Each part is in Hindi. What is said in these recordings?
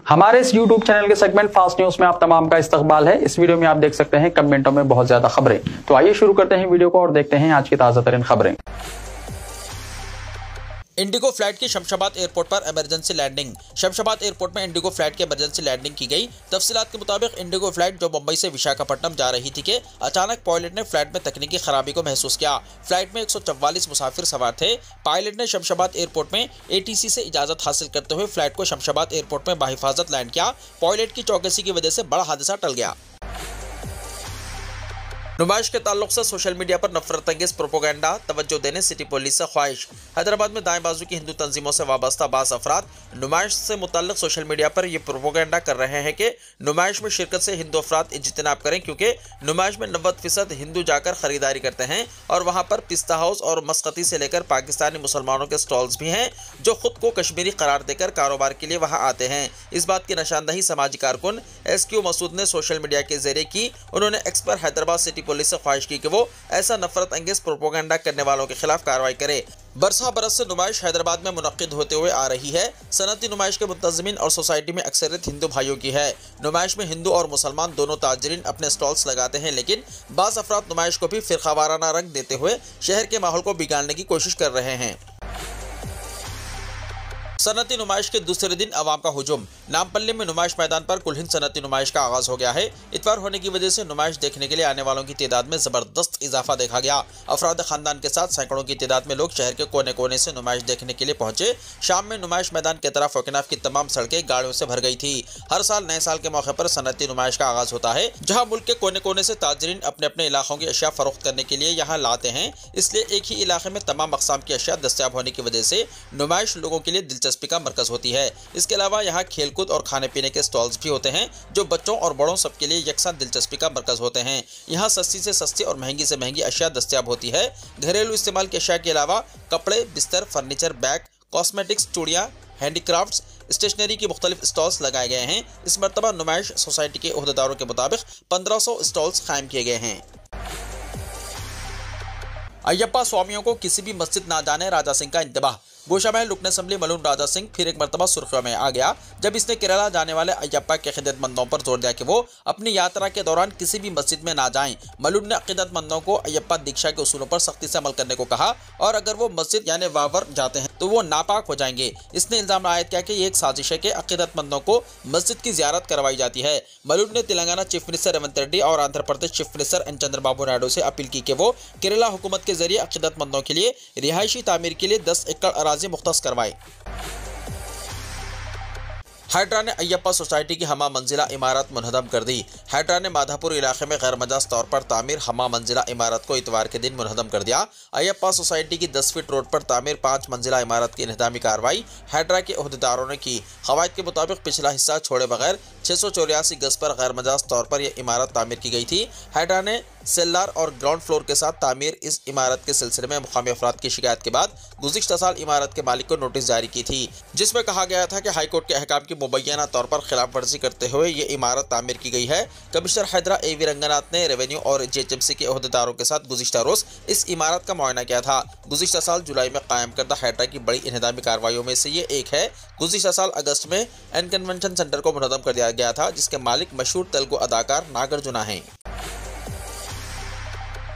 हमारे इस YouTube चैनल के सेगमेंट फास्ट न्यूज में आप तमाम का इस्तकबाल है। इस वीडियो में आप देख सकते हैं कमेंटों में बहुत ज्यादा खबरें। तो आइए शुरू करते हैं वीडियो को और देखते हैं आज की ताजा तरीन खबरें। इंडिगो फ्लाइट की शमशाबाद एयरपोर्ट पर इमरजेंसी लैंडिंग। शमशाबाद एयरपोर्ट में इंडिगो फ्लाइट की इमरजेंसी लैंडिंग की गई। तफसीलात के मुताबिक इंडिगो फ्लाइट जो मुंबई से विशाखापट्टनम जा रही थी कि अचानक पायलट ने फ्लाइट में तकनीकी खराबी को महसूस किया। फ्लाइट में 144 मुसाफिर सवार थे। पायलट ने शमशाबाद एयरपोर्ट में ATC से इजाजत हासिल करते हुए फ्लाइट को शमशाबाद एयरपोर्ट में बाहिफाजत लैंड किया। पायलट की चौकसी की वजह से बड़ा हादसा टल गया। नुमाइश के ताल्लुक से सोशल मीडिया पर नफरत अंगेज प्रोपोगंडा तवज्जो देने सिटी पुलिस से ख्वाहिश। हैदराबाद में दाएं बाजू की हिंदू तंजीमों से वाबस्ता बास अफराद नुमाइश से मुतल्लिक सोशल मीडिया पर यह प्रोपोगंडा कर रहे हैं कि नुमाइश में शिरकत से हिंदू अफराद इज्तिनाब करें, क्योंकि नुमाइश में 90% हिंदू जाकर खरीदारी करते हैं और वहां पर पिस्ता हाउस और मस्कती से लेकर पाकिस्तानी मुसलमानों के स्टॉल्स भी हैं जो खुद को कश्मीरी करार देकर कारोबार के लिए वहां आते हैं। इस बात की निशानदही समाजी कारकुन SQ मसूद ने सोशल मीडिया के जरिए की। उन्होंने एक्स पर हैदराबाद सिटी पुलिस से ख्वाहिश की कि वो ऐसा नफरत अंगेज प्रोपोगंडा करने वालों के खिलाफ कार्रवाई करे। बरसा बरस से नुमाइश हैदराबाद में मुनक्किद होते हुए आ रही है। सनती नुमाइश के मुंतज़मीन और सोसाइटी में अक्सरियत हिंदू भाइयों की है। नुमाइश में हिंदू और मुसलमान दोनों ताजरीन अपने स्टॉल्स लगाते हैं, लेकिन बाज़ अफराद नुमाइश को भी फिरकावाराना रंग देते हुए शहर के माहौल को बिगाड़ने की कोशिश कर रहे हैं। सनती नुमाइश के दूसरे दिन अवाम का हुजूम। नामपल्ली में नुमाइश मैदान पर कुल हिंद सनती नुमाइश का आगाज हो गया है। इतवार होने की वजह से नुमाइश देखने के लिए आने वालों की तादाद में जबरदस्त इजाफा देखा गया। अफराद खानदान के साथ सैकड़ों की तादाद में लोग शहर के कोने कोने से नुमाइश देखने के लिए पहुंचे। शाम में नुमाइश मैदान की तरफ वकिनाफ की तमाम सड़कें गाड़ियों से भर गई थी। हर साल नए साल के मौके पर सनती नुमाइश का आगाज होता है, जहाँ मुल्क के कोने कोने से ताजरीन अपने अपने इलाकों की अशिया फरोख्त करने के लिए यहाँ लाते हैं। इसलिए एक ही इलाके में तमाम अक़साम की अशिया दस्तियाब होने की वजह से नुमाइश लोगों के लिए दिलचस्पी का मरकज होती है। इसके अलावा यहाँ खेलकूद और खाने पीने के स्टॉल्स भी होते हैं जो बच्चों और बड़ों सबके लिए यकसा दिलचस्पी का मरकज होते हैं। यहाँ सस्ती से सस्ती और महंगी से महंगी अशिया दस्तयाब होती है। घरेलू इस्तेमाल की अशिया के अलावा कपड़े, बिस्तर, फर्नीचर, बैग, कॉस्मेटिक्स, चूड़ियाँ, हैंडीक्राफ्ट्स, स्टेशनरी की मुख्तलिफ स्टॉल्स लगाए गए हैं। इस मरतबा नुमाइश सोसाइटी के ओहदेदारों के मुताबिक 1500 स्टॉल्स कायम किए गए हैं। अय्यप्पा स्वामियों को किसी भी मस्जिद ना जाने, राजा सिंह का इंतबाह। गोशामहल रुकन असम्बली मलून राजा सिंह फिर एक मरतबा सुर्खियों में आ गया जब इसने केरला जाने वाले अय्यप्पा के अक़ीदतमंदों पर जोर दिया कि वो अपनी यात्रा के दौरान किसी भी मस्जिद में ना जाएं। मलून ने अक़ीदतमंदों को अय्यप्पा दीक्षा के उसूलों पर सख्ती से अमल करने को कहा और अगर वो मस्जिद यानी वावर जाते हैं तो वो नापाक हो जाएंगे। इसने इल्ज़ाम आयद किया कि ये एक साजिश है कि अक़ीदतमंदों को मस्जिद की ज़ियारत करवाई जाती है। मलून ने तेलंगाना चीफ मिनिस्टर रेवंत रेड्डी और Andhra Pradesh chief minister N Chandrababu Naidu से अपील की कि वो केरला हुकूमत के जरिए अक़ीदतमंदों के लिए रिहायशी तामीर के लिए 10 एकड़ अराजी मुख्तस करवाए। हैड्रा ने अय्यप्पा सोसाइटी की हमा मंजिला इमारत मुनहदम कर दी। हैड्रा ने माधापुर इलाके में गैर मजाज तौर पर तामीर हमा मंजिला इमारत को इतवार के दिन मुनहदम कर दिया। अय्यप्पा सोसाइटी की 10 फीट रोड पर तामीर 5 मंजिला इमारत की इन्हदामी कार्रवाई हैड्रा के ओहदेदारों ने की। क़वायद के मुताबिक पिछला हिस्सा छोड़े बगैर 684 गज पर गैर मजाज तौर पर यह इमारत तामीर की गई थी। हैड्रा ने सेल्लार और ग्राउंड फ्लोर के साथ तामीर इस इमारत के सिलसिले में मुकामी अफराद की शिकायत के बाद गुज़िश्ता साल इमारत के मालिक को नोटिस जारी की थी, जिसमें कहा गया था कि हाईकोर्ट के अहकाम की मुबैना तौर पर खिलाफ वर्जी करते हुए ये इमारत तामीर की गई है। कमिश्नर हैदरा AV रंगनाथ ने रेवेन्यू और GHMC के ओहदेदारों के साथ गुज़िश्ता रोज़ इस इमारत का मुआयना किया था। गुज़िश्ता साल जुलाई में कायम करदा हैड्रा की बड़ी इन्हदामी कार्रवाइयों में से ये एक है। गुज़िश्ता साल अगस्त में एन कन्वेंशन सेंटर को मुनहदम कर दिया गया था, जिसके मालिक मशहूर तेलुगु अदाकार नागार्जुना हैं।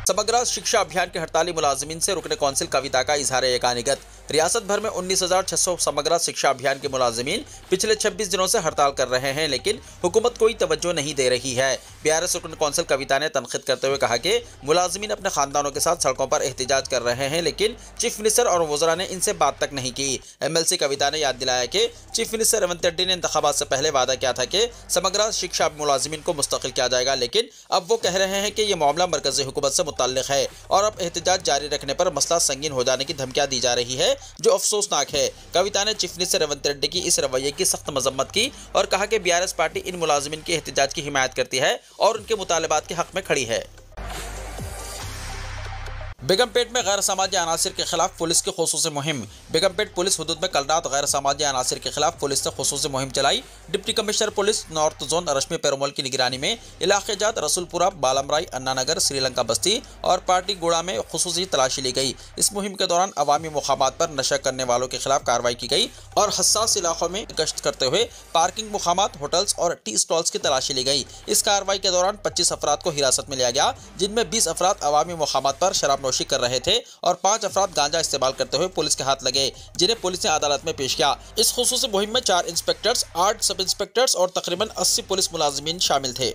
समग्र शिक्षा अभियान के हड़ताली मुलाजिमीन से रुकने कौंसिल कविता का इजहार यकानिगत। रियासत भर में 19,600 समग्र शिक्षा अभियान के मुलाजिमीन पिछले 26 दिनों से हड़ताल कर रहे हैं, लेकिन हुकूमत कोई तवज्जो नहीं दे रही है। BRS रुकन कौंसिल कविता ने तनकीद करते हुए कहा कि मुलाजिमीन अपने खानदानों के साथ सड़कों पर एहतजाज कर रहे हैं, लेकिन चीफ मिनिस्टर और वज़रा ने इनसे बात तक नहीं की। MLC कविता ने याद दिलाया कि चीफ मिनिस्टर रेवंत रेड्डी ने इंतखाबात से पहले वादा किया था कि समग्र शिक्षा मुलाजिमीन को मुस्तकिल किया जाएगा, लेकिन अब वो कह रहे हैं कि ये मामला मरकज़ी हुकूमत से मुतल्लिक है और अब एहतजाज जारी रखने पर मसला संगीन हो जाने की धमकियां दी जा रही है, जो अफसोसनाक है। कविता ने चीफ मिनिस्टर रेवंत रेड्डी की इस रवैये की सख्त मजम्मत की और कहा कि BRS पार्टी इन मुलाजिमीन के एहतजाज की हिमायत करती है और उनके मुतालबात के हक में खड़ी है। बेगमपेट में गैर सामाजिक अनासिर के खिलाफ पुलिस की खुसूसी मुहिम। बेगमपेट पुलिस हुदूद में कल रात गैर सामाजिक अनासिर के खिलाफ पुलिस ने खुसूसी मुहिम चलाई। Deputy commissioner police north zone Rashmi Perumal की निगरानी में इलाके जात रसूलपुरा, बालमराई, अन्नानगर, श्रीलंका बस्ती और पार्टी गुड़ा में खुसूसी तलाशी ली गई। इस मुहिम के दौरान अवामी मुकामात पर नशा करने वालों के खिलाफ कार्रवाई की गई और हसास इलाकों में गश्त करते हुए पार्किंग मुकामात, होटल्स और टी स्टॉल्स की तलाशी ली गई। इस कार्रवाई के दौरान 25 अफराद को हिरासत में लिया गया, जिनमें 20 अफराद अवामी मुकामात पर शराब नोशी कर रहे थे और 5 अफराद गांजा इस्तेमाल करते हुए पुलिस के हाथ लगे, जिन्हें पुलिस ने अदालत में पेश किया। इस खुसूसी मुहिम में 4 इंस्पेक्टर्स, 8 सब इंस्पेक्टर्स और तकरीबन 80 पुलिस मुलाजिमीन शामिल थे।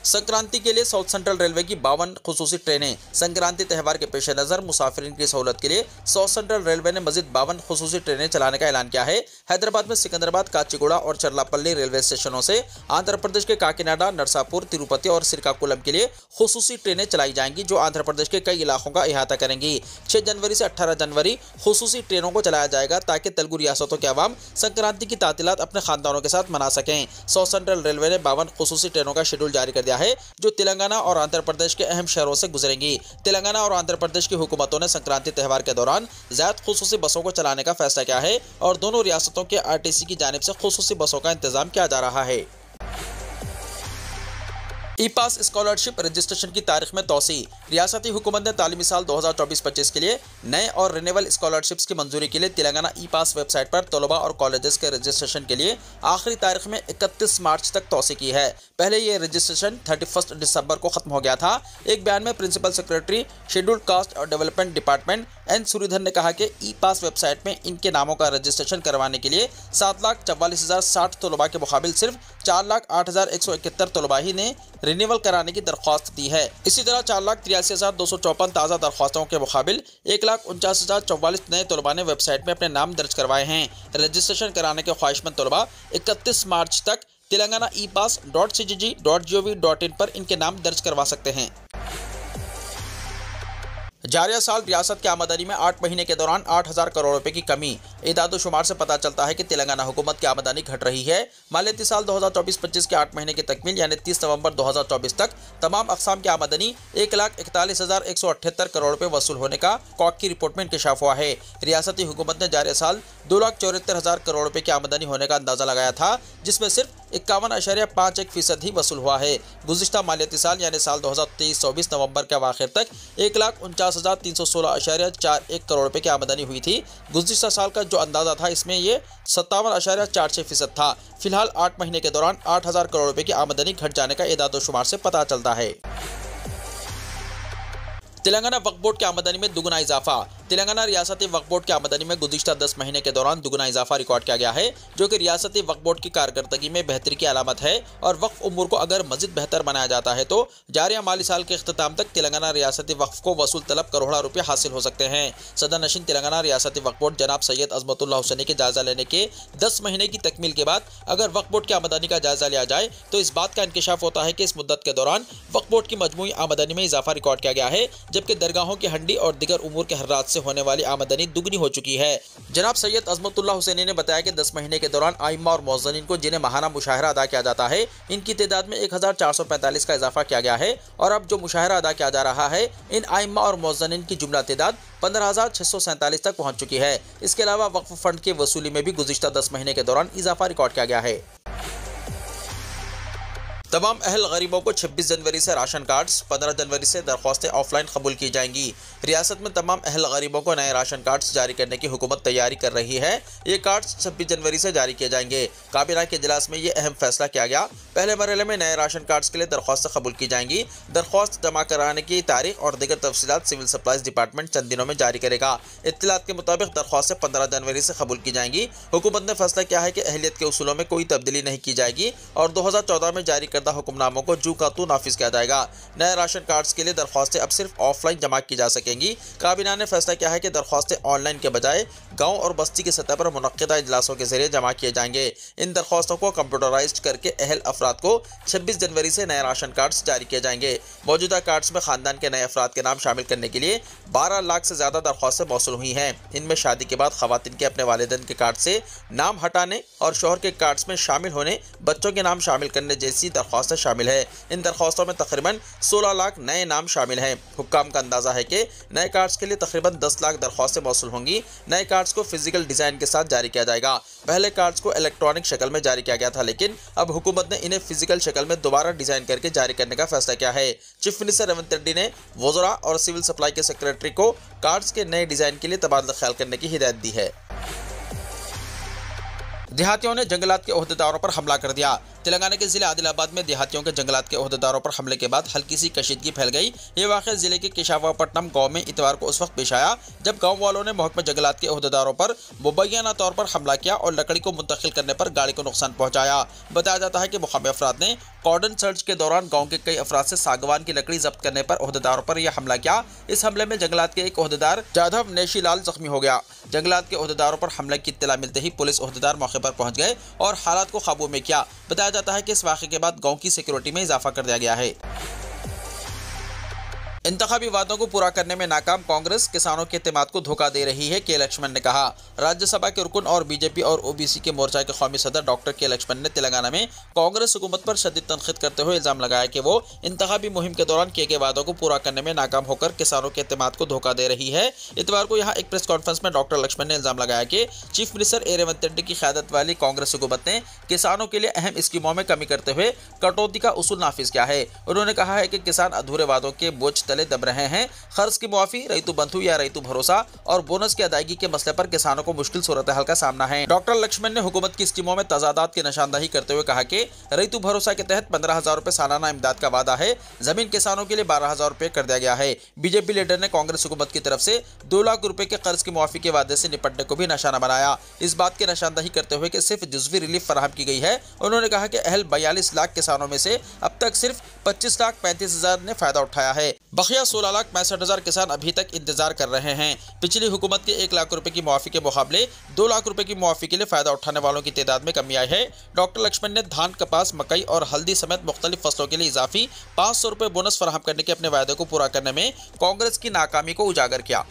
संक्रांति के लिए साउथ सेंट्रल रेलवे की 52 खुसूसी ट्रेनें। संक्रांति त्यौहार के पेश नज़र मुसाफिरीन की सहूलत के लिए साउथ सेंट्रल रेलवे ने मजीद 52 खुसूसी ट्रेनें चलाने का ऐलान किया है। हैदराबाद में सिकंदराबाद, काचीगुड़ा और चरलापल्ली रेलवे स्टेशनों से आंध्र प्रदेश के काकीनाडा, नरसापुर, तिरुपति और श्रीकाकुलम के लिए खुसूसी ट्रेनें चलाई जाएंगी, जो आंध्र प्रदेश के कई इलाकों का अहाता करेंगी। 6 जनवरी से 18 जनवरी खुसूसी ट्रेनों को चलाया जाएगा ताकि तेलुगु रियासतों के अवाम संक्रांति की तातीलात अपने खानदानों के साथ मना सकें। साउथ सेंट्रल रेलवे ने 52 खुसूसी ट्रेनों का शेड्यूल जारी कर दिया है, जो तेलंगाना और आंध्र प्रदेश के अहम शहरों से गुजरेंगी। तेलंगाना और आंध्र प्रदेश की हुकूमतों ने संक्रांति त्यौहार के दौरान ज़्यादा खुसूसी बसों को चलाने का फैसला किया है और दोनों रियासतों के आरटीसी की जानिब से खुसूसी बसों का इंतजाम किया जा रहा है। ई पास स्कॉलरशिप रजिस्ट्रेशन की तारीख में तोसी। रियासती हुकूमत ने तालीमी साल 2024-25 के लिए नए और रिन्यूअल स्कॉलरशिप्स की मंजूरी के लिए तेलंगाना ई पास वेबसाइट पर तलबा और कॉलेजेस के रजिस्ट्रेशन के लिए आखिरी तारीख में 31 मार्च तक तोसी की है। पहले ये रजिस्ट्रेशन 31 दिसंबर को खत्म हो गया था। एक बयान में प्रिंसिपल सेक्रेटरी शेड्यूल्ड कास्ट और डेवलपमेंट डिपार्टमेंट एन सूरीधर ने कहा कि ई पास वेबसाइट में इनके नामों का रजिस्ट्रेशन करवाने के लिए 7,44,060 तलबा के मुकाबिल सिर्फ 4,08,171 तलबा ही ने रिन्यूअल कराने की दरख्वास्त दी है। इसी तरह 4,83,254 ताज़ा दरख्वास्तों के मुकाबिल 1,49,044 नए तलबा ने वेबसाइट में अपने नाम दर्ज करवाए हैं। रजिस्ट्रेशन कराने के ख्वाहिशमंद तलबा 31 मार्च तक तेलंगाना epass.cgg.gov.in पर इनके नाम दर्ज करवा सकते हैं। जारिया साल रियासत की आमदनी में 8 महीने के दौरान 8,000 करोड़ रुपए की कमी। इदाद-ओ-शुमार से पता चलता है कि तेलंगाना हुकूमत की आमदनी घट रही है। मालियाती साल 2024-25 के 8 महीने की तकमील यानी 30 नवंबर 2024 तक तमाम अक़साम की आमदनी 1,41,178 करोड़ रुपए वसूल होने का कॉक की रिपोर्ट में इंकशाफ हुआ है। रियासती हुकूमत ने जारिया साल 2,74,000 करोड़ रुपए की आमदनी होने का अंदाजा लगाया था, जिसमें सिर्फ 51.51% ही वसूल हुआ है। गुज़िश्ता मालियाती साल यानी साल 2023-24 नवंबर के आखिर तक 1,49,316.41 करोड़ रुपए की आमदनी हुई थी। गुज़िश्ता साल का जो अंदाजा था इसमें ये 57.46% था। फिलहाल 8 महीने के दौरान 8,000 करोड़ रुपए की आमदनी घट जाने का इदाद-ओ-शुमार से पता चलता है। तेलंगाना वक्फ बोर्ड की आमदनी में दुगुना इजाफा। तेलंगाना रियासती वक्फ बोर्ड की आमदनी में गुज़िश्ता 10 महीने के दौरान दुगुना इजाफा रिकॉर्ड किया गया है, जो कि रियासती वक्फ बोर्ड की कारकर्दगी में बेहतरी की अलामत है और वक्फ उमूर को अगर मज़ीद बेहतर बनाया जाता है तो जारिया माली साल के अख्तिताम तक तेलंगाना रियासती वक्फ को वसूल तलब करोड़ों रुपये हासिल हो सकते हैं। सदर नशीन तेलंगाना रियासती वक्फ बोर्ड जनाब सैयद अजमतुल्लाह हुसैनी के जायजा लेने के 10 महीने की तकमील के बाद अगर वक्फ बोर्ड की आमदनी का जायजा लिया जाए तो इस बात का इंकशाफ होता है कि इस मुद्दत के दौरान वक्फ बोर्ड की मजमूई आमदनी में इजाफा रिकॉर्ड किया गया है, जबकि दरगाहों की हंडी और दिगर उमूर के हर्रात से होने वाली आमदनी दुगनी हो चुकी है। जनाब सैयद अजमतुल्लाह हुसैनी ने बताया कि 10 महीने के दौरान आइम्मा और मुअज्जिनीन को जिन्हें माहाना मुशाहरा अदा किया जाता है, इनकी तादाद में 1,445 का इजाफा किया गया है और अब जो मुशाहरा अदा किया जा रहा है इन आइम्मा और मुअज्जिनीन की जुमला तादाद 15,647 तक पहुंच चुकी है। इसके अलावा वक्फ फंड की वसूली में भी गुज़िश्ता 10 महीने के दौरान इजाफा रिकॉर्ड किया गया है। तमाम अहल गरीबों को 26 जनवरी से राशन कार्ड्स, 15 जनवरी से दरख्वास्तें ऑफलाइन कबूल की जाएंगी। रियासत में तमाम अहल गरीबों को नए राशन कार्ड्स जारी करने की हुकूमत तैयारी कर रही है। ये कार्ड्स 26 जनवरी से जारी किए जाएंगे। काबीना के इजलास में ये अहम फैसला किया गया। पहले मरहले में नए राशन कार्ड्स के लिए दरख्वास्तें कबूल की जाएंगी। दरख्वास्त जमा कराने की तारीख और दीगर तफसीलात सिविल सप्लाईज डिपार्टमेंट चंद दिनों में जारी करेगा। इत्तलात के मुताबिक दरख्वास्तें 15 जनवरी से कबूल की जाएंगी। हुकूमत ने फैसला किया है कि अहलियत के उसूलों में कोई तब्दीली नहीं की जाएगी और 2014 में जारी करदा हुक्मनामों को जू का तू नाफिज किया जाएगा। नए राशन कार्ड्स के लिए दरख्वास्तें अब सिर्फ ऑफलाइन जमा की जा सकेंगी। काबीना ने फैसला किया है कि दरख्वास्तें ऑनलाइन के बजाय गांव और बस्ती की सतह पर मुनक्किदा इजलासों के जरिए जमा किए जाएंगे। इन दरख्वास्तों को कंप्यूटराइज्ड करके अहल अफराद को 26 जनवरी से नए राशन कार्ड्स जारी किए जाएंगे। मौजूदा कार्ड्स में खानदान के नए अफराद के नाम शामिल करने के लिए 12 लाख से ज़्यादा दरख्वास्तें मौसूल हुई हैं। इनमें शादी के बाद खवातीन के अपने वालिदैन के कार्ड से नाम हटाने और शौहर के कार्ड्स में शामिल होने, बच्चों के नाम शामिल करने जैसी दरख्वास्तें शामिल है। इन दरख्वास्तों में तकरीबन 16 लाख नए नाम शामिल हैं। हुक्काम का अंदाजा है कि नए कार्ड्स के लिए तकरीबन 10 लाख दरख्वास्तें मौसूल होंगी। नए कार्ड्स को फिजिकल डिजाइन के साथ जारी किया जाएगा। पहले कार्ड्स को इलेक्ट्रॉनिक शक्ल में जारी किया गया था, लेकिन अब हुकूमत ने इन्हें फिजिकल शक्ल में दोबारा डिजाइन करके जारी करने का फैसला किया है। चीफ मिनिस्टर रेवंत रेड्डी ने वज़रा और सिविल सप्लाई के सेक्रेटरी को कार्ड्स के नए डिजाइन के लिए तबादला ख्याल करने की हिदायत दी है। देहातियों ने जंगलात के ओहदेदारों पर हमला कर दिया। तेलंगाना के जिले आदिलाबाद में देहातियों के जंगलात के ओहदेदारों पर हमले के बाद हल्की सी कशीदगी फैल गई। ये वाक़या जिले के केशावापट्टनम गांव में इतवार को उस वक्त पेश आया जब गांव वालों ने महकमा जंगलात के ओहदेदारों पर मुबैना तौर पर हमला किया और लकड़ी को मुंतकिल करने पर गाड़ी को नुकसान पहुंचाया। बताया जाता है कि मुक़ामी अफराद ने कॉर्डन सर्च के दौरान गाँव के कई अफराद से सागवान की लकड़ी जब्त करने पर ओहदेदारों पर यह हमला किया। इस हमले में जंगलात के एक ओहदेदार जाधव नेशीलाल जख्मी हो गया। जंगलात के ओहदेदारों पर हमले की इत्तला मिलते ही पुलिस ओहदेदार मौके पर पहुंच गए और हालात को काबू में किया। बताया जाता है कि इस वाक़े के बाद गांव की सिक्योरिटी में इजाफा कर दिया गया है। इंतखाबी वादों को पूरा करने में नाकाम कांग्रेस किसानों के एतमाद को धोखा दे रही है, के लक्ष्मण ने कहा। राज्यसभा के रुकन और बीजेपी और ओबीसी के मोर्चा के कौमी सदर डॉक्टर के लक्ष्मण ने तेलंगाना में कांग्रेस हुकूमत पर शदीद तनकीद करते हुए इल्जाम लगाया कि वो इंतखाबी मुहिम के दौरान किए गए वादों को पूरा करने में नाकाम होकर किसानों के एतमाद को धोखा दे रही है। इतवार को यहाँ एक प्रेस कॉन्फ्रेंस में डॉक्टर लक्ष्मण ने इल्जाम लगाया कि चीफ मिनिस्टर रेवंत रेड्डी की क़यादत वाली कांग्रेस हुकूमत ने किसानों के लिए अहम स्कीमों में कमी करते हुए कटौती का उसूल नाफिज किया है। उन्होंने कहा है कि किसान अधूरे वादों के बोझ तले दब रहे हैं। खर्च की मुआफी, रईतु बंधु या रईतु भरोसा और बोनस की अदायगी के मसले पर किसानों को मुश्किल सूरत हाल का सामना है। डॉक्टर लक्ष्मण ने हुकूमत की स्कीमों में तजादात की निशानदही करते हुए कहा कि रईतु भरोसा के तहत 15,000 रुपए सालाना इमदाद का वादा है। जमीन किसानों के लिए 12,000 रुपए कर दिया गया है। बीजेपी लीडर ने कांग्रेस हुकूमत की तरफ से 2 लाख रुपए के कर्ज की मुआफी के वादे से निपटने को भी निशाना बनाया। इस बात की निशानदही करते हुए कि सिर्फ जुज़वी रिलीफ फराहम की गई है। उन्होंने कहा कि अहल 42 लाख किसानों में से अब तक सिर्फ 25,35,000 ने फायदा उठाया है। बकिया 16,65,000 किसान अभी तक इंतजार कर रहे हैं। पिछली हुकूमत के 1 लाख रुपए की मुआफी के मुकाबले 2 लाख रुपए की मुआफी के लिए फायदा उठाने वालों की तादाद में कमी आई है। डॉक्टर लक्ष्मण ने धान, कपास, मकई और हल्दी समेत मुख्तलिफ फसलों के लिए इजाफी 500 रुपए बोनस फराहम करने के अपने वायदे को पूरा करने में कांग्रेस की नाकामी को उजागर किया।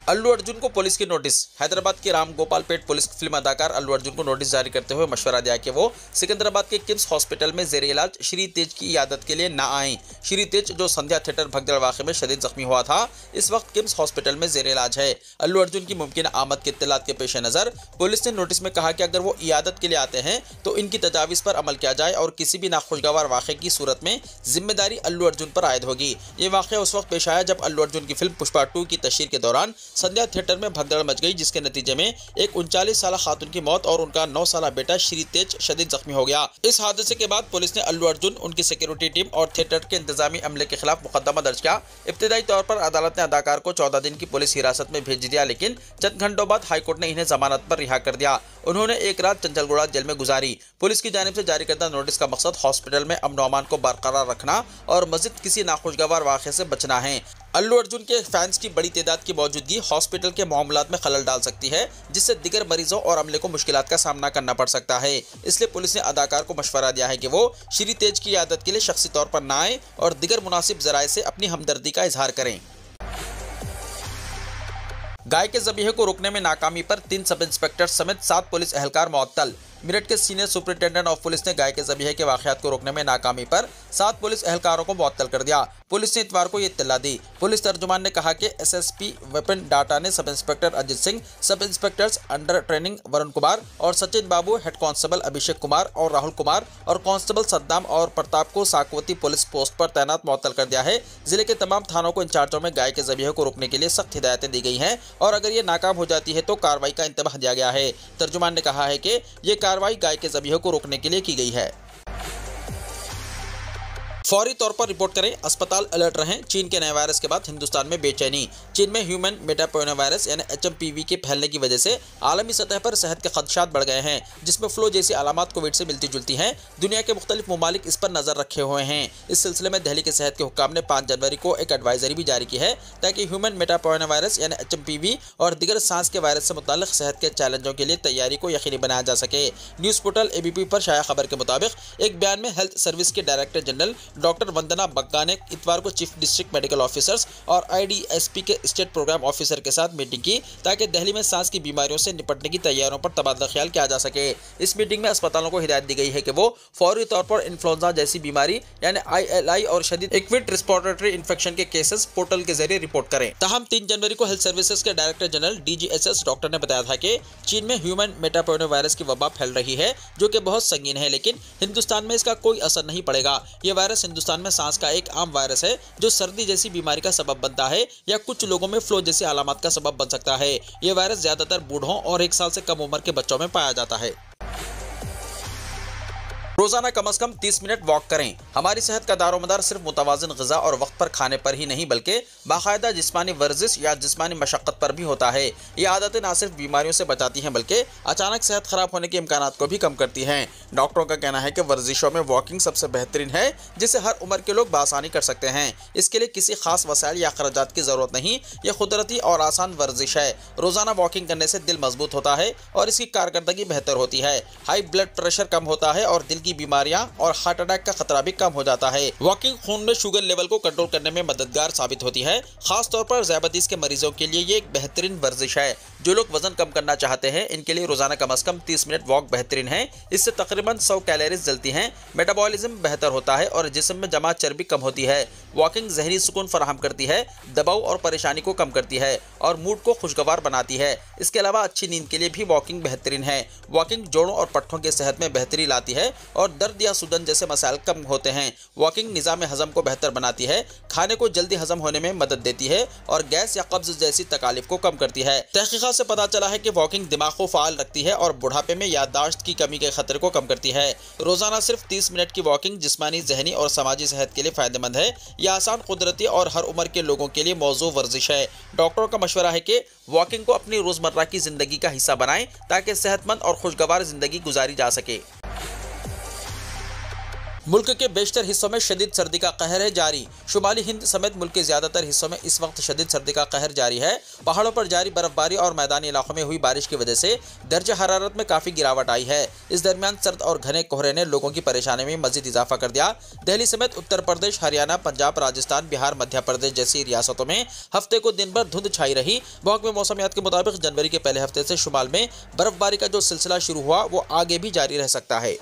अल्लू अर्जुन को पुलिस की नोटिस। हैदराबाद के राम गोपाल पेट पुलिस फिल्म अदाकार अल्लू अर्जुन को नोटिस जारी करते हुए मशवरा दिया कि वो सिकंदराबाद के किम्स हॉस्पिटल में जेर इलाज श्री तेज की इयादत के लिए ना आएं। श्री तेज जो संध्या थिएटर भगदड़ वाक़े में शदीद जख्मी हुआ था, इस वक्त किम्स हॉस्पिटल में जेर इलाज है। अल्लू अर्जुन की मुमकिन आमद की इत्तलात के पेश नज़र पुलिस ने नोटिस में कहा कि अगर वो इयादत के लिए आते हैं तो इनकी तजावीज़ पर अमल किया जाए और किसी भी नाखुशगवार वाक़े की सूरत में जिम्मेदारी अल्लू अर्जुन पर आयद होगी। ये वाक़या उस वक्त पेश आया जब अल्लू अर्जुन की फिल्म पुष्पा 2 की तशहीर के दौरान संध्या थिएटर में भगदड़ मच गई, जिसके नतीजे में एक 39 साल खातून की मौत और उनका 9 साल बेटा श्री तेज शदीद जख्मी हो गया। इस हादसे के बाद पुलिस ने अल्लू अर्जुन, उनकी सिक्योरिटी टीम और थिएटर के इंतजामी अमले के खिलाफ मुकदमा दर्ज किया। इब्तिदाई तौर पर अदालत ने अदाकार को 14 दिन की पुलिस हिरासत में भेज दिया, लेकिन चंद घंटों बाद हाईकोर्ट ने इन्हें जमानत पर रिहा कर दिया। उन्होंने एक रात चंचलगुड़ा जेल में गुजारी। पुलिस की जानिब से जारी करदा नोटिस का मकसद हॉस्पिटल में अमन अमान को बरकरार रखना और मज़ीद किसी नाखुशगवार वाक़े से बचना है। अल्लू अर्जुन के फैंस की बड़ी तादाद की मौजूदगी हॉस्पिटल के मामलात में खलल डाल सकती है, जिससे दिगर मरीजों और अमले को मुश्किलात का सामना करना पड़ सकता है। इसलिए पुलिस ने अदाकार को मशवरा दिया है कि वो श्री तेज की इयादत के लिए शख्सी तौर पर ना आए और दिगर मुनासिब ज़राए से अपनी हमदर्दी का इजहार करें। गाय के ज़बीहे को रोकने में नाकामी पर 3 सब इंस्पेक्टर समेत 7 पुलिस एहलकार मुअत्तल। मेरठ के सीनियर सुपरिटेंडेंट ऑफ पुलिस ने गाय के ज़बीहे के वाक़यात को रोकने में नाकामी पर 7 पुलिस एहलकारों को मुअत्तल कर दिया। पुलिस ने इतवार को ये इत्तला दी। पुलिस तर्जुमान ने कहा कि एसएसपी वेपन डाटा ने सब इंस्पेक्टर अजित सिंह, सब inspectors under training Varun Kumar और सचिन बाबू, हेड कांस्टेबल अभिषेक कुमार और राहुल कुमार और कांस्टेबल सद्दाम और प्रताप को साकवती पुलिस पोस्ट पर तैनात मुअत्तल कर दिया है। जिले के तमाम थानों को इंचार्जों में गाय के ज़बीहे को रोकने के लिए सख्त हिदायतें दी गई हैं और अगर ये नाकाम हो जाती है तो कार्रवाई का इंतबाह दिया गया है। तर्जुमान ने कहा है कि ये कार्रवाई गाय के ज़बीहे को रोकने के लिए की गई है। फौरी तौर पर रिपोर्ट करें, अस्पताल अलर्ट रहें। चीन के नए वायरस के बाद हिंदुस्तान में बेचैनी। चीन में ह्यूमन मेटापोइनोवायरस यानी HMPV के फैलने की वजह से आलमी सतह पर सेहत के खदशात बढ़ गए हैं, जिसमें फ्लू जैसी अलामत कोविड से मिलती जुलती हैं। दुनिया के मुख्तलिफ ममालिक इस पर नजर रखे हुए हैं। इस सिलसिले में दिल्ली के सेहत के हुक्काम ने 5 जनवरी को एक एडवाइजरी भी जारी की है ताकि ह्यूमन मेटापोइनोवायरस यानी HMPV और दिगर सांस के वायरस से मुताल्लिक सेहत के चैलेंजों के लिए तैयारी को यकीनी बनाया जा सके। न्यूज़ पोर्टल ABP पर शाया खबर के मुताबिक एक बयान में हेल्थ सर्विस के डायरेक्टर जनरल डॉक्टर वंदना बग्गा ने इतवार को चीफ डिस्ट्रिक्ट मेडिकल ऑफिसर्स और IDSP के स्टेट प्रोग्राम ऑफिसर के साथ मीटिंग की ताकि दिल्ली में सांस की बीमारियों से निपटने की तैयारियों पर तबादला ख्याल किया जा सके। इस मीटिंग में अस्पतालों को हिदायत दी गई है कि वो फौरी तौर पर इन्फ्लुएंजा जैसी बीमारी यानी ILI और शदीद एक्यूट रेस्पिरेटरी इन्फेक्शन के केसेस पोर्टल के जरिए रिपोर्ट करें। ताहम 3 जनवरी को हेल्थ सर्विसेज के डायरेक्टर जनरल DGHS डॉक्टर ने बताया था कि चीन में ह्यूमन मेटापेनोवायरस की वबा फैल रही है जो कि बहुत संगीन है, लेकिन हिंदुस्तान में इसका कोई असर नहीं पड़ेगा। ये वायरस हिंदुस्तान में सांस का एक आम वायरस है जो सर्दी जैसी बीमारी का सबब बनता है या कुछ लोगों में फ्लू जैसी अलामत का सबब बन सकता है। ये वायरस ज्यादातर बूढ़ों और 1 साल से कम उम्र के बच्चों में पाया जाता है। रोजाना कम से कम 30 मिनट वॉक करें। हमारी सेहत का दारोमदार सिर्फ मुतवाज़िन ग़िज़ा और वक्त पर खाने पर ही नहीं बल्कि बाकायदा जिस्मानी वर्जिश या जिस्मानी मशक्क़त पर भी होता है। ये आदतें न सिर्फ बीमारियों से बचाती हैं बल्कि अचानक सेहत खराब होने के इम्कानात को भी कम करती हैं। डॉक्टरों का कहना है कि वर्जिशों में वॉकिंग सबसे बेहतरीन है जिसे हर उम्र के लोग बआसानी कर सकते हैं। इसके लिए किसी खास वसाइल या अखराजात की ज़रूरत नहीं। यह कुदरती और आसान वर्जिश है। रोज़ाना वॉकिंग करने से दिल मजबूत होता है और इसकी कारकर्दगी बेहतर होती है। हाई ब्लड प्रेशर कम होता है और दिल की बीमारियां और हार्ट अटैक का खतरा भी कम हो जाता है। वॉकिंग खून में शुगर लेवल को कंट्रोल करने में मददगार साबित होती है। खास तौर पर ज़ियाबतीस के मरीजों के लिए ये एक बेहतरीन वर्जिश है। जो लोग वजन कम करना चाहते हैं इनके लिए रोजाना कम से कम 30 मिनट वॉक बेहतरीन है। इससे तकरीबन 100 कैलोरीज जलती हैं, मेटाबॉलिज्म बेहतर होता है और जिस्म में जमा चर्बी कम होती है। वॉकिंग ज़हनी सुकून फराहम करती है, दबाव और परेशानी को कम करती है और मूड को खुशगवार बनाती है। इसके अलावा अच्छी नींद के लिए भी वॉकिंग बेहतरीन है। वॉकिंग जोड़ों और पट्ठों की सेहत में बेहतरी लाती है और दर्द या सूजन जैसे मसाइल कम होते हैं। वॉकिंग निज़ाम हज़म को बेहतर बनाती है, खाने को जल्दी हज़म होने में मदद देती है और गैस या कब्ज़ जैसी तकालीफ को कम करती है। तहकीक़ात से पता चला है कि वॉकिंग दिमाग को फ़ाल रखती है और बुढ़ापे में याददाश्त की कमी के खतरे को कम करती है। रोज़ाना सिर्फ 30 मिनट की वॉकिंग जिस्मानी, ज़हनी और समाजी सेहत के लिए फ़ायदेमंद है। यह आसान, कुदरती और हर उम्र के लोगों के लिए मौजू वर्जिश है। डॉक्टरों का मशवरा है कि वॉकिंग को अपनी रोज़मर्रा की ज़िंदगी का हिस्सा बनाएं ताकि सेहतमंद और खुशगवार ज़िंदगी गुजारी जा सके। मुल्क के बेशतर हिस्सों में शदीद सर्दी का कहर है जारी। शुमाली हिंद समेत मुल्क के ज़्यादातर हिस्सों में इस वक्त शदीद सर्दी का कहर जारी है। पहाड़ों पर जारी बर्फबारी और मैदानी इलाकों में हुई बारिश की वजह से दर्जा हरारत में काफ़ी गिरावट आई है। इस दरमियान सर्द और घने कोहरे ने लोगों की परेशानी में मजीद इजाफा कर दिया। दिल्ली समेत उत्तर प्रदेश, हरियाणा, पंजाब, राजस्थान, बिहार, मध्य प्रदेश जैसी रियासतों में हफ्ते को दिन भर धुंध छाई रही। महकमे मौसमियात के मुताबिक जनवरी के पहले हफ्ते से शुमाल में बर्फबारी का जो सिलसिला शुरू हुआ वो आगे भी जारी रह सकता है।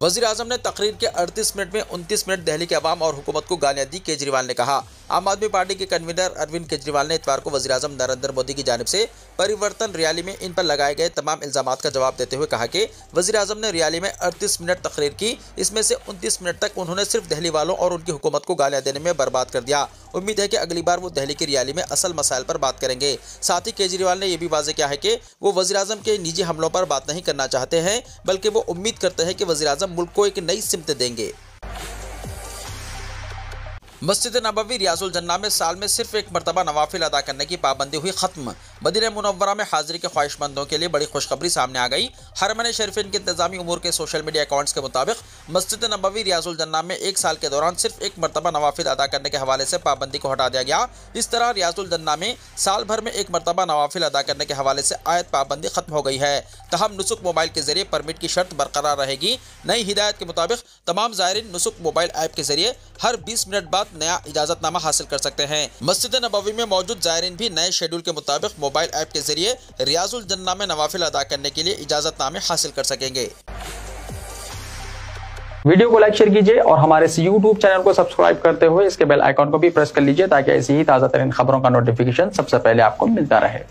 वज़ीर आज़म ने तकरीर के 38 मिनट में 29 मिनट दिल्ली के अवाम और हुकूमत को गालियां दी। केजरीवाल ने कहा। आम आदमी पार्टी के कन्वीनर अरविंद केजरीवाल ने इतवार को वज़ीर आज़म नरेंद्र मोदी की जानिब से परिवर्तन रैली में इन पर लगाए गए तमाम इल्ज़ामात का जवाब देते हुए कहा कि वज़ीर आज़म ने रैली में 38 मिनट तकरीर की, इसमें से 29 मिनट तक उन्होंने सिर्फ दिल्ली वालों और उनकी हुकूमत को गालियां देने में बर्बाद कर दिया। उम्मीद है कि अगली बार वो दिल्ली की रैली में असल मसाइल पर बात करेंगे। साथ ही केजरीवाल ने यह भी वाज़ेह किया है कि वो वज़ीर आज़म के निजी हमलों पर बात नहीं करना चाहते हैं बल्कि वो उम्मीद करते हैं कि वज़ीर आज़म मुल्क को एक नई सिमत देंगे। मस्जिद नबवी रियाजुल जन्ना में साल में सिर्फ एक मरतबा नवाफिल अदा करने की पाबंदी हुई खत्म। मदीना मुनव्वरा में हाजिरी के ख्वाहिशमंदों के लिए बड़ी खुशखबरी सामने आ गई। हरमैन शरीफीन के इंतजामी उमूर के सोशल मीडिया अकाउंट्स के मुताबिक मस्जिद नबवी रियाजुल जन्ना में एक साल के दौरान सिर्फ एक मरतबा नवाफिल अदा करने के हवाले से पाबंदी को हटा दिया गया। इस तरह रियाजुल जन्ना में साल भर में एक मरतबा नवाफिल अदा करने के हवाले से आयत पाबंदी खत्म हो गई है। तहम नुसुक मोबाइल के जरिए परमिट की शर्त बरकरार रहेगी। नई हिदायत के मुताबिक तमाम ज़ायरीन नुसुक मोबाइल ऐप के जरिए हर 20 मिनट बाद नया इजाजतनामा हासिल कर सकते हैं। मस्जिद नबवी में मौजूद ज़ायरीन भी नए शेड्यूल के मुताबिक मोबाइल ऐप के जरिए रियाजुल जन्ना में नवाफिल अदा करने के लिए इजाजतनामे हासिल कर सकेंगे। वीडियो को लाइक शेयर कीजिए और हमारे इस YouTube चैनल को सब्सक्राइब करते हुए इसके बेल आइकॉन को भी प्रेस कर लीजिए ताकि ऐसी ही ताज़ा तरीन खबरों का नोटिफिकेशन सबसे पहले आपको मिलता रहे।